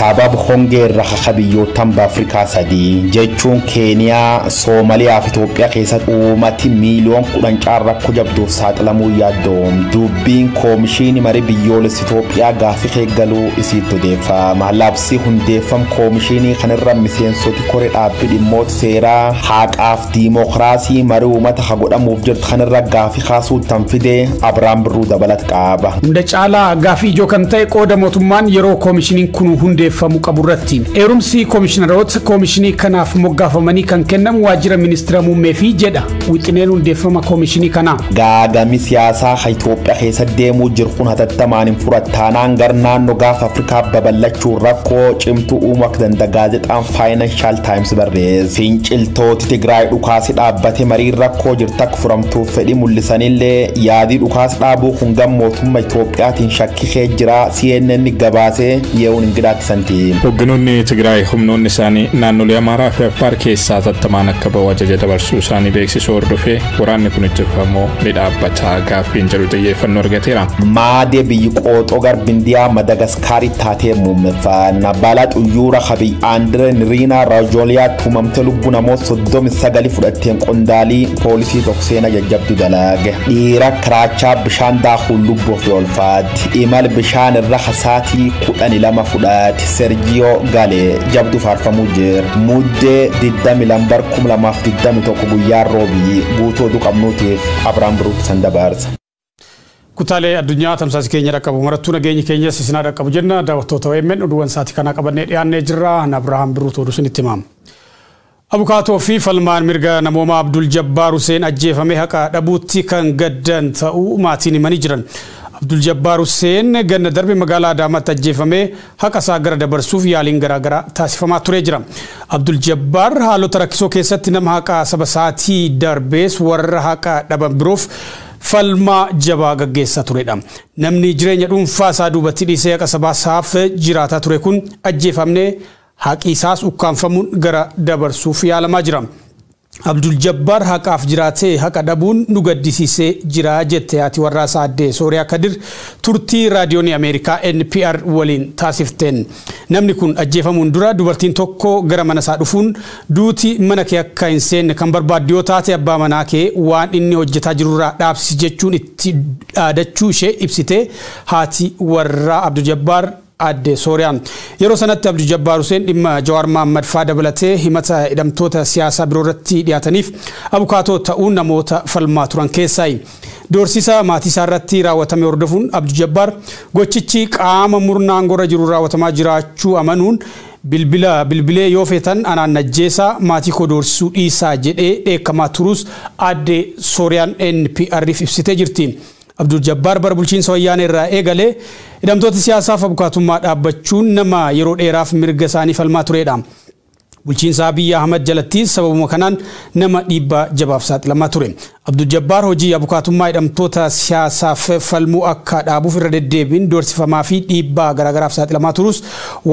sabab hongee rakhabiyyootan Afrikaa sadii jechuun Keeniyaa, Soomaaliyaa fi Itoophiyaa keessatti uummati miiliyoon 10 caarrakko jabduuf saaxilamuu yaaddoom dubbiin koomishinii marii biyyoolessa Itoophiyaa gaafii eeggaluu isiitti odeeffama. Labsii hundeeffam koomishinii kanarra miseensoti koree dhaabbii dhimmoota seeraa haqaaf diimokiraasii marii uummata hagodhamuuf jirtu kanarra gaafii kaasuu tanfidee Abrahaam Birruu dabalat qaba. Hunda caalaa gaafii ijoo kan ta'e qooda mootummaan yeroo koomishiniin kun hundeeffamu qabu irratti eerumsi koomishiinaroota koomishinii kanaaf moggaafamanii kan kennamu waajjira ministeera muummee fi jedha wixineen hundeeffama koomishinii kana. Gaagami siyaasaa Itoophiyaa keessa deemuu jiru kun hatattamaan furattaanaan gar naannoo gaafa Afrikaa babal'achuu rakkoo cimtuu uumuu akka danda'a gaazexaan Financial Times barreesse. Finciltooti Tigraay dhukaasi dhaabbate marii rakkoo jirtu akka furamtuuf fedhii mul'isanillee yaadii dhukaas dhaabuu kun gam mootummaa Itoophiyaatiin shakkii jira CNN gabaasee yeewun ingidaakisanti. Hogganoonni Tigraay humnoonni isaanii naannolee Amaaraa fi Affaar keessaa tattamaan akka ba'u ajaja dabarsuu isaanii beeksisuu hordofee waraanni kun ittifamoo ni dhaabbata gaaffiin jedhu xiyyeeffannoo argateera. Maadee biyyi qooxoo garbindiyaa Madagaskaarii taatee muummeffaan balaa xuyyuura habii Andire Niriinaa Raajooliyaa tumamte lubbuu namoota 39 fudhatteen qondaalii poolisii tokkseena jajjabdu dalage. Dhiira kiraachaa bishaan daakuu lubbuuf olfaatti imal bishaan irra hasaatii 12 fudhate Sergio Gale jabdu faarfamuu jira. Muddee 22 guyyaa roobii guutuu oduu qabnuutiif Abrahaam Birruu sandabaarsa. Kutaalee addunyaa tamsaasa keenya dhaqqabu marattuu nageenyi keenya sisinaa dhaqqabu jenna daawwattoota OMN oduuwwan saatii kana qabannee dhiyaannee jirra. Abrahaam Birruu oduu isinitti himama. Abukaatoo fi falmaan mirga namooma Abdul Jabbaar Hussein ajjeefamee haqa dhabuutti kan gaddan ta'uu maatiin himanii jiran. Abdul Jabbaar Hussein ganna darbe magaalaa Adaamaatti ajjeefamee haqa isaa gara dabarsuuf yaaliin garaagaraa taasifamaa ture jira. Abdul Jabbaar haalota rakkisoo keessatti nama haqa saba isaatii darbees warra haqa dhaban biroof falmaa jabaa gaggeessaa turedha. Namni jireenya dhuunfaa isaa duubatti dhiisee haqa sabaa isaaf jiraataa ture kun ajjeefamnee haqi isaas ukkaanfamuun gara dabarsuuf yaalamaa jira. Abdul Jabbaar haqaaf jiraatee haqa dhabuun nu gaddisiisee jira jette haati warraa isaa addee Sooriyaa Kadir turtii raadiyoon Ameerikaa NPR waliin taasifteen. Namni kun ajjeefamuun dura dubartiin tokko gara mana isaa dhufuun duuti mana kee akka hin seenne kan barbaaddu yoo taate abbaa manaa kee waan inni hojjetaa jirurraa dhaabsi jechuun itti dhaadachuu ishee ibsite haati warraa Abdul Jabbaar addee Sooriyaan. Yeroo sanatti Abdul Jabbaar Hussein dhimma Jawaar Mohammad faa dabalatee himata hidhamtoota siyaasaa biroo irratti dhiyaataniif abukaatoo ta'uun namoota falmaa turan keessaayi. Doorsisa maatii isaa irratti raawwatame hordofuun Abdul Jabbaar gochichi qaama murnaa aangorra jiru raawwatamaa jiraachuu amanuun bilbilee yoo feetan anaan najjeesaa maatii koo doorsisuu dhiisaa jedhee dheekkamaa turus addee Sooriyaan NPR'if ibsitee jirti. Abdul Jabbaar bara bulchiinsa wayyaanee irraa eegalee hidhamtoota siyaasaaf abukaatummaa dhaabbachuun nama yeroo dheeraaf mirga isaanii falmaa turedha. Bulchiinsa Abiy Ahmed jalatti sababuma kanaan nama dhiibbaa jabaaf saaxilamaa ture. Abdul Jabbaar hojii abukaatummaa hidhamtoota siyaasaaf falmuu akka dhaabuuf irra deddeebiin doorsifamaa fi dhiibbaa garaagaraaf saaxilamaa turus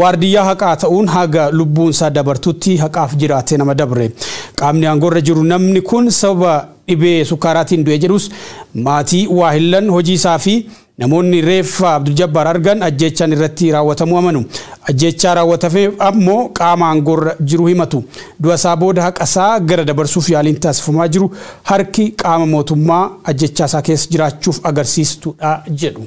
waardiyyaa haqaa ta'uun haga lubbuun isaa dabartutti haqaaf jiraatee nama dabre. Qaamni aangorra jiru namni kun sababa dhibee sukkaaraatiin du'e jedhus maatii waahillan hojii isaa fi namoonni reeffa Abdul Jabbaar argan ajjechaan irratti raawwatamuu amanu. Ajjechaa raawwatame ammoo qaama aangorra jiru himatu. Du'a isaa booda haqa isaa gara dabarsuuf yaaliin taasifamaa jiru harki qaama mootummaa ajjechaa isaa keessa jiraachuuf agarsiistudha jedhu.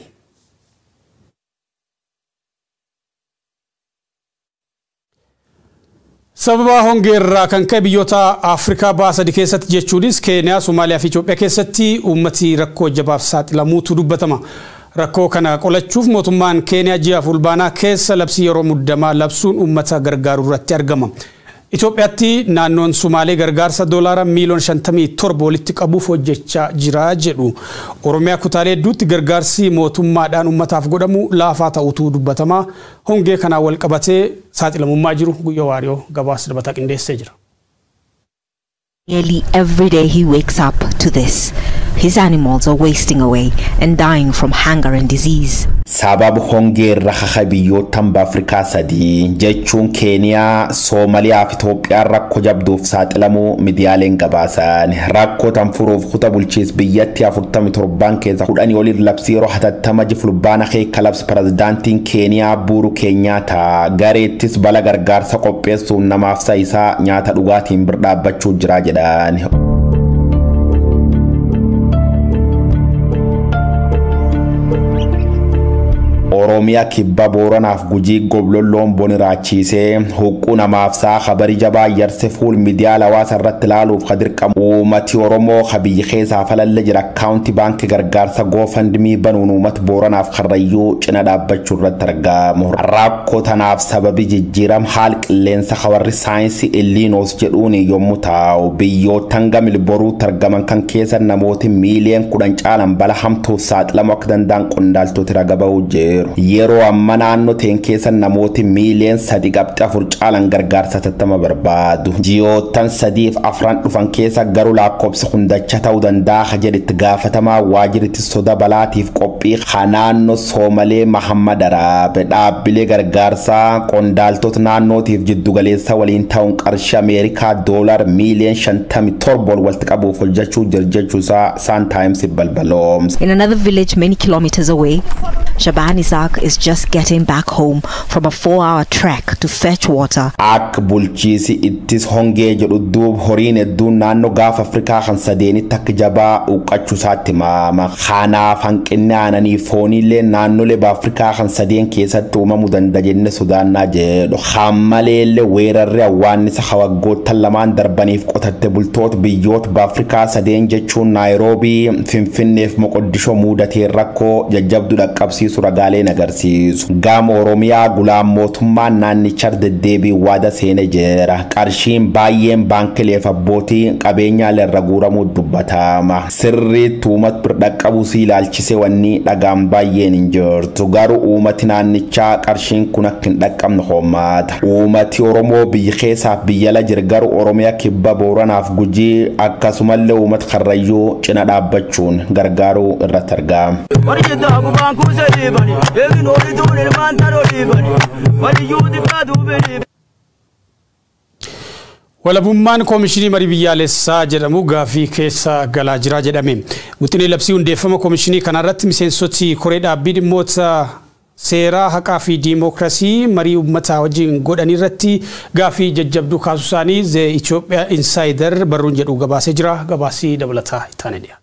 Sababa hongeerraa kan ka'e biyyoota Afrikaa baasadi keessatti jechuunis Keeniyaa, Somaaliyaa fi Itoophiyaa keessatti uummati rakkoo jabaaf saaxilamuutu dubbatama. Rakkoo kana qolachuuf mootummaan Keeniyaa ji'a fulbaanaa keessa labsii yeroo muddamaa labsuun uummata gargaaruu irratti argama. Itoophiyaatti naannoon Somaalee gargaarsa doolaara miiliyoona 57 walitti qabuuf hojjechaa jira jedhu. Oromiyaa kutaalee hedduutti gargaarsi mootummaadhaan uummataaf godhamu laafaa ta'utu dubbatama. Hongee kanaa wal qabatee saaxilamummaa jiru Guyyaa Waariyoo gabaasa dabataa qindeessee jira. Nearly every day he wakes up to this. his animals are wasting away and dying from hunger and disease. Sabab hongee rakka biyyoota Tamba Afrikaa sadii jechuun Keeniyaa, Soomaaliyaa fi Itoophiyaa rakkoo jabduuf saaxilamuu miidiyaaleen gabaasan. Rakkoo tan furuuf kutaa bulchiinsa biyyattii 47 keessa 10 oliif labsii yeroo hatattama fulbaana keessa labse pirezidaantiin Keeniyaa Uhuru Kenyatta gareettis bala gargaarsa qopheessuun namaaf sa'isaa nyaata dhugaatiin bira dhaabbachuu jira jedhan. Oromiyaa kibba Booranaaf Gujii Goblolloon boniraachise huqqu namaaf saa khabari jabaa yarse fuul miidiyaa hawaasa irratti ilaaluuf qadirqamu uummati Oromoo qabiyyi keessaa falalle jira akkaawunti baankii gargaarsa GoFundMe banuun uummata Booranaaf Karrayyuu cina dhaabbachuu irratti argamu. Rakkoo tanaaf sababi jijjiiram haal qilleensa hawarri saayinsii Elniinoos jedhuun yommuu ta'u biyyootan gamil boruutti argaman kan keessa namooti miiliyoona 10 caalan bala hamtuuf saaxilamuu akka danda'an qondaaltoti raga ba'uu jiru. Yeroo amma naannoo teen keessa namooti miiliyoona 3.4 caalan gargaarsa tattama barbaadu. Ji'ootan 3-4 dhufan keessa garuu lakkoofsi hundacha ta'uu danda'a jedhetti gaafatamaa waajjirri soda balaatiif qophii naannoo Soomalee Mahammad Araabe dhaabbilee gargaarsaa qondaaltota naannootiif jiddugaleessa waliin ta'uun qarshii Ameerikaa $57 miiliyoona walitti qabuuf hojjechuu jirjechuusaa Sun Times balbaloomse. In another village many kilometers away, Shaban Isaac is just getting back home from a 4-hour trek to fetch water. Ak bulchiisi ittis hongee jedhu duub horiin hedduun naannoo gaafa Afrikaa kan sadeenitti akka jabaa uqqachuu isaatti maama. Kanaaf hanqinni aananii fooniillee naannolee Afrikaa kan sadeen keessatti uumamuu danda'a jenne sodaannaa jedhu. Hammaleellee weerarri awwaannisa hawaggoottan lamaan darbaniif qotatte bultoota biyyoota Afrikaa sadeen jechuun Naayiroobii, Finfinneef Moqoddishoo muudatee rakkoo jajjabduu dhaqqabsiisu ragaaleen agarsiisu. Gaama Oromiyaa gulaan mootummaan naannicha deddeebii waada seenee jira. Qarshiin baay'een baankileef abbootii qabeenyaalee irra guuramuu dubbatama. Sirriitti uummata bira dhaqqabuu ilaalchisee wanni dhagaan baay'een hin jirtu. Garuu uummati naannichaa qarshiin kun akka hin dhaqqabne homaata. Uummati Oromoo biyya keessaaf biyya ala jira garuu Oromiyaa kibba Booranaaf Gujii akkasumallee uummata Karrayyuu cina dhaabbachuun gargaaruu irratti argama. Walabummaan Koomishinii Marii Biyyaalessaa jedhamu gaafii keessa galaa jira jedhame. Wixinee labsii hundeeffama koomishinii kanarratti miseensoti koree dhaabbii dhimmoota seeraa haqaa fi diimokiraasii marii uummataa wajjin godhan irratti gaafii jajjabduu kaasuu isaanii The Ethiopia Insider barruun jedhu gabaasee jira. Gabaasii dabalataa ittaanee dhiyaata.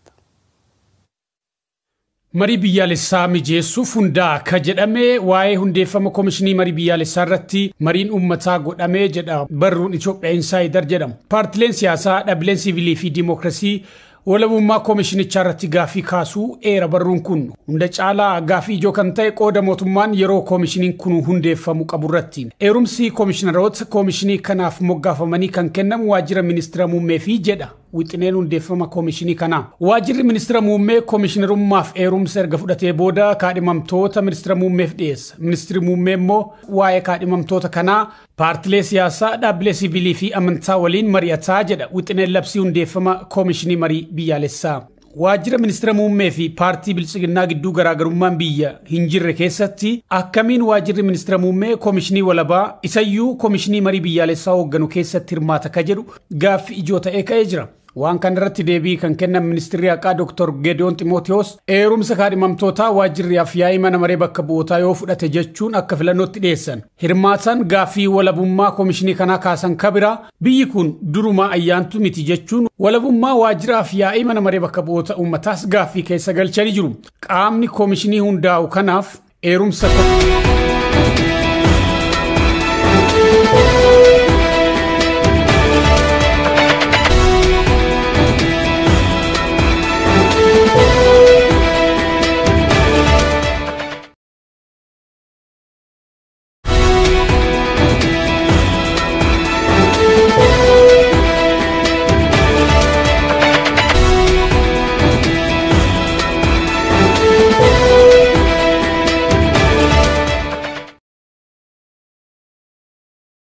Marii biyyaalessaa mijeessuuf hundaa ka jedhame waa'ee hundeeffama koomishinii marii biyyaalessaa irratti mariin uummataa godhamee jedha barruun Ethiopia Insider jedhamu. Paartileen siyaasaa, dhaabbileen siviilii fi diimokiraasii walabummaa koomishinichaa irratti gaafii kaasuu eera barruun kun hunda caalaa gaafii ijoo kan ta'e qooda mootummaan yeroo koomishiniin kun hundeeffamu qabu irratti. Eerumsi koomishiinaroota koomishinii kanaaf moggaafamanii kan kennamu waajjira ministeera muummee fi jedha. Wixineen hundeeffama koomishinii kana. Waajjirri ministeera muummee koomishinarummaaf eerumsa erga fudhatee booda kaadhimamtoota ministeera muummeef dhiyeessa. Ministeerri muummee immoo waa'ee kaadhimamtoota kanaa paartilee siyaasaa, dhaabbilee siviilii fi amantaa waliin mari'ataa jedha wixineen labsii hundeeffama koomishinii marii biyyaalessaa. Waajjira ministeera muummee fi paartii bilchiginnaa gidduu garaagarummaan biyya hin jirre keessatti akkamiin waajjirri ministeera muummee koomishinii walabaa isayyuu koomishinii marii biyyaalessaa hoogganu keessatti hirmaata ka jedhu gaaffii ijoo ta'ee ka'ee jira. Waan kan irratti deebii kan kennan ministeerri haqaa Dr. Gedeon Timoteos eerumsa kaadhimamtootaa waajjirri afyaa'ii mana maree bakka bu'ootaa yoo fudhate jechuun akka filannootti dhiyeessan. Hirmaatan gaaffii walabummaa koomishinii kanaa kaasan kabira biyyi kun durumaa ayyaantu miti jechuun walabummaa waajjira afyaa'ii mana maree bakka bu'oota uummataas gaaffii keessa galchanii jiru. Qaamni koomishinii hundaa'u kanaaf eerumsa